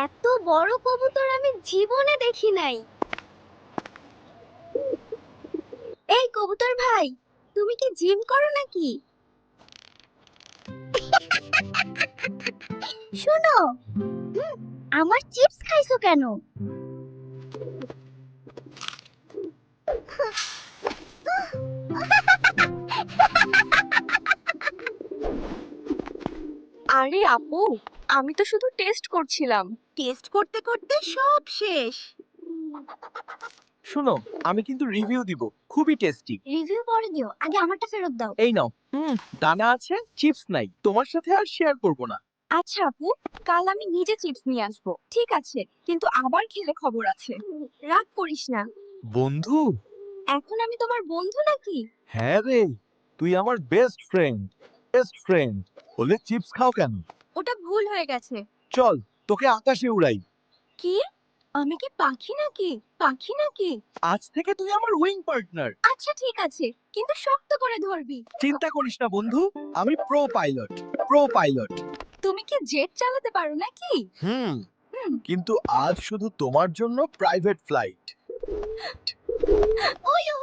এত বড় কবুতর আমি জীবনে দেখি নাই। এই কবুতর ভাই, তুমি কি জিম করো নাকি? শোনো, আমার চিপস খাইছো কেন? আরে আপু, আমি তো শুধু টেস্ট করছিলাম। টেস্ট করতে করতে সব শেষ। শোনো, আমি কিন্তু রিভিউ দিব, খুবই টেস্টি। রিভিউ পরে দিও, আগে আমারটা ফেরত দাও। এই নাও। দানা আছে, চিপস নাই, তোমার সাথে আর শেয়ার করব না। আচ্ছা আপু, কাল আমি নিজে চিপস নিয়ে আসবো। ঠিক আছে, কিন্তু আবার খেলে খবর আছে। রাগ করিস না। বন্ধু? এখন আমি তোমার বন্ধু নাকি? হ্যাঁ রে, তুই আমার বেস্ট ফ্রেন্ড। বেস্ট ফ্রেন্ড হলে চিপস খাও কেন? ওটা ভুল হয়ে গেছে। চল, তোকে আকাশে উড়াই। কি? আমি কি পাখি নাকি? পাখি নাকি? আজ থেকে তুই আমার উইং পার্টনার। আচ্ছা ঠিক আছে, কিন্তু শক্ত করে ধরবি। চিন্তা করিস না বন্ধু, আমি প্রো পাইলট। Pro pilot. তুমি কি জেট চালাতে পারো নাকি? হুম, হুম। কিন্তু আজ শুধু তোমার জন্য প্রাইভেট ফ্লাইট। ওইও,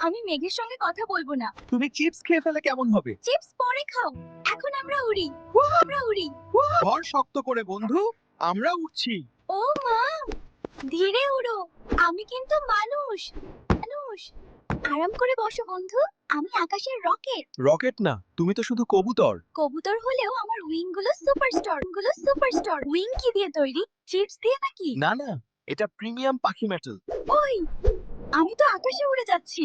আমি মেঘের সঙ্গে কথা বলবো না। তুমি চিপস খেয়ে ফেলে কেমন হবে? চিপস পরে খাও, এখন আমরা উড়ি। আমরা উড়ি। ধর শক্ত করে বন্ধু, আমরা উঠছি। ও মা, ধীরে উড়ো। আমি কিন্তু মানুষ। মানুষ। আরাম করে বসো বন্ধু, আমি আকাশের রকেট। রকেট না, তুমি তো শুধু কবুতর। কবুতর হলেও আমার উইং গুলো সুপারস্টার। উইং কি দিয়ে তৈরি? চিপস দিয়ে নাকি? না না, এটা প্রিমিয়াম পাখি মেটাল। ওই, আমি তো আকাশে উড়ে যাচ্ছি।